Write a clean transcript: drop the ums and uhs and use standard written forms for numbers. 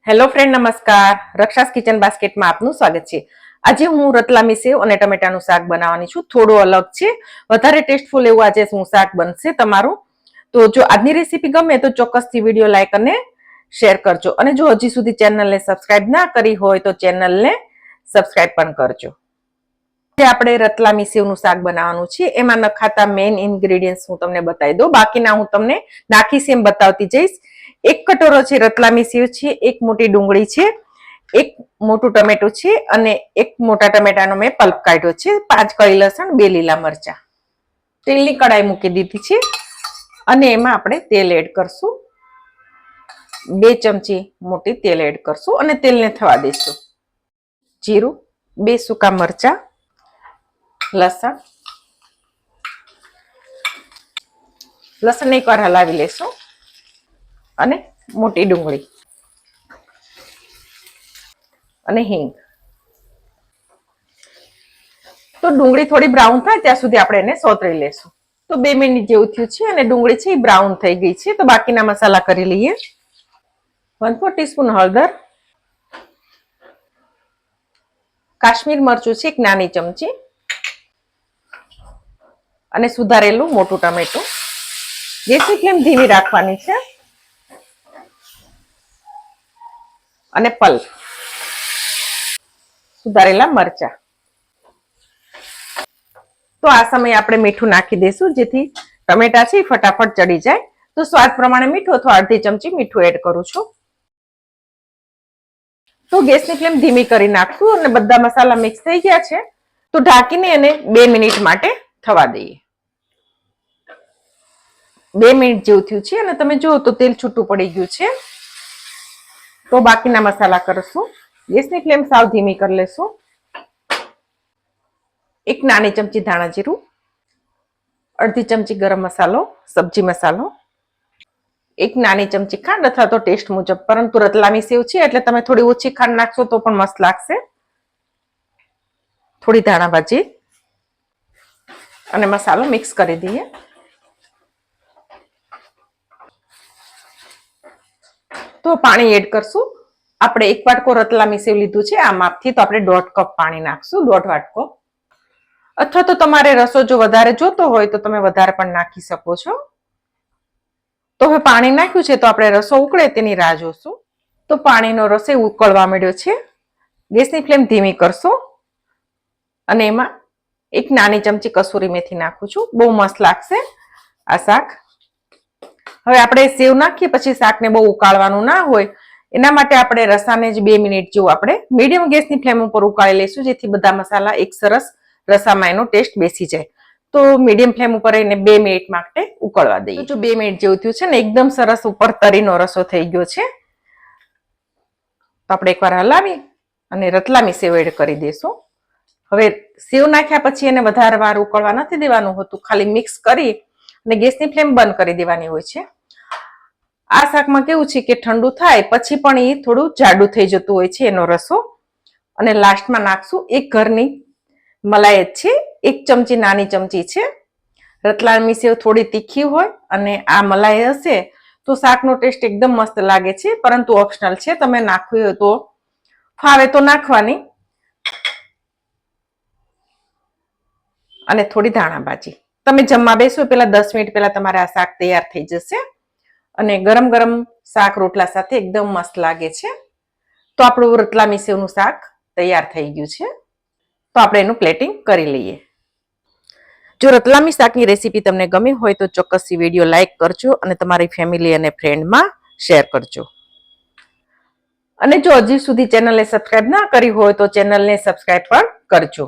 Hello friend, નમસ્કાર. રક્ષાસ kitchen બાસ્કેટમાં આપનું સ્વાગત છે. આજે હું રતલામી સેવ અને ટમેટાનું શાક બનાવવાની છું. થોડું અલગ છે, વધારે ટેસ્ટફુલ એવું આજે હું શાક બનશે તમારું. તો જો આજની રેસીપી ગમે તો ચોક્કસથી વિડીયો લાઈક અને શેર કરજો, અને જો હજી સુધી ચેનલને સબસ્ક્રાઇબ ના કરી હોય તો ચેનલને સબસ્ક્રાઇબ પણ કરજો. આપણે રતલામી સેવનું શાક બનાવવાનું છે. એમાં નખાતા મેઇન ઇન્ગ્રેડિયન્ટ્સ હું તમને બતાવી દઉં, બાકીના હું તમને નાખીશ એમ બતાવતી જઈશ. એક કટોરો છે રતલામી સેવ છે, એક મોટી ડુંગળી છે, એક મોટું ટમેટું છે અને એક મોટા ટમેટાનો મેં પલ્પ કાઢ્યો છે, 5 કળી લસણ, 2 લીલા મરચા. તેલની કડાઈ મૂકી દીધી છે અને એમાં આપણે તેલ એડ કરશું. 2 ચમચી મોટી તેલ એડ કરશું અને તેલને થવા દઈશું. જીરું, 2 સૂકા મરચા, લસણ એકવાર હલાવી લેશું અને મોટી ડુંગળી અને હિંગ. તો ડુંગળી થોડી બ્રાઉન થાય ત્યાં સુધી આપણે એને સોતરી લેશું. તો 2 મિનિટ જેવું થયું છે અને ડુંગળી છે એ બ્રાઉન થઈ ગઈ છે. તો બાકીના મસાલા કરી લઈએ. 1/4 ટીસ્પૂન હળદર, કાશ્મીર મરચું છે 1 નાની ચમચી અને સુધારેલું મોટું ટમેટું. ગેસની ફ્લેમ ધીમી રાખવાની છે. અને પલ્પ, સુધારેલા મરચા. તો આ સમયે આપણે મીઠું નાખી દઈશું, જેથી ટમેટા છે ફટાફટ ચડી જાય. તો સ્વાદ પ્રમાણે મીઠું અથવા અડધી ચમચી મીઠું એડ કરું છું. તો ગેસની ફ્લેમ ધીમી કરી નાખશું અને બધા મસાલા મિક્સ થઈ ગયા છે. તો ઢાંકીને એને 2 મિનિટ માટે થવા દઈએ. 2 મિનિટ જેવું થયું છે અને તમે જુઓ તો તેલ છૂટું પડી ગયું છે. તો બાકીના મસાલા કરશું. ગેસની ફ્લેમ સાવ ધીમી કરી લેશું. 1 નાની ચમચી ધાણા જીરું, અડધી ચમચી ગરમ મસાલો, સબ્જી મસાલો, 1 નાની ચમચી ખાંડ અથવા તો ટેસ્ટ મુજબ, પરંતુ રતલામી સેવ છે એટલે તમે થોડી ઓછી ખાંડ નાખશો તો પણ મસ્ત લાગશે. થોડી ધાણા ભાજી અને મસાલો મિક્સ કરી દઈએ. તો પાણી એડ કરશું. આપણે 1 વાટકો રતલામી સેવ લીધું છે આ માપથી, તો આપણે 1.5 કપ પાણી નાખશું, 1.5 વાટકો. અથવા તો તમારે રસો જો વધારે જોતો હોય તો તમે વધારે પણ નાખી શકો છો. તો હવે પાણી નાખ્યું છે તો આપણે રસો ઉકળે તેની રાહ જોશું. તો પાણીનો રસો ઉકળવા માંડ્યો છે. ગેસની ફ્લેમ ધીમી કરશો અને એમાં 1 નાની ચમચી કસૂરી મેથી નાખું છું. બહુ મસ્ત લાગશે આ શાક. હવે આપણે સેવ નાખીએ પછી શાકને બહુ ઉકાળવાનું ના હોય, એના માટે આપણે રસાને જ 2 મિનિટ જેવું આપણે મીડિયમ ગેસની ફ્લેમ ઉપર ઉકાળી લઈશું, જેથી બધા મસાલા એક સરસ રસામાં એનો ટેસ્ટ બેસી જાય. તો મીડિયમ ફ્લેમ ઉપર એને 2 મિનિટ માટે ઉકળવા દઈએ. જો 2 મિનિટ જેવું થયું છે ને, એકદમ સરસ ઉપર તરીનો રસો થઈ ગયો છે. તો આપણે એકવાર હલાવી અને રતલામી સેવ એડ કરી દઈશું. હવે સેવ નાખ્યા પછી એને વધારે વાર ઉકળવા નથી દેવાનું હોતું, ખાલી મિક્સ કરી અને ગેસની ફ્લેમ બંધ કરી દેવાની હોય છે. આ શાકમાં કેવું છે કે ઠંડુ થાય પછી પણ એ થોડું જાડું થઈ જતું હોય છે એનો રસો. અને લાસ્ટમાં નાખશું 1 ઘરની મલાઈ છે, 1 ચમચી નાની ચમચી છે. રતલામી સેવ થોડી તીખી હોય અને આ મલાઈ હશે તો શાકનો ટેસ્ટ એકદમ મસ્ત લાગે છે, પરંતુ ઓપ્શનલ છે, તમે નાખવી હોય તો ફાવે તો નાખવાની. અને થોડી ધાણા ભાજી. તમે જમવા બેસો પેલા 10 મિનિટ પહેલા તમારે આ શાક તૈયાર થઈ જશે અને ગરમ ગરમ શાક રોટલા સાથે એકદમ મસ્ત લાગે છે. તો આપણું રતલામી સેવનું શાક તૈયાર થઈ ગયું છે. તો આપણે એનું પ્લેટિંગ કરી લઈએ. જો રતલામી શાકની રેસીપી તમને ગમી હોય તો ચોક્કસથી વિડીયો લાઈક કરજો અને તમારી ફેમિલી અને ફ્રેન્ડમાં શેર કરજો. અને જો હજી સુધી ચેનલને સબસ્ક્રાઇબ ના કરી હોય તો ચેનલને સબસ્ક્રાઇબ પણ કરજો.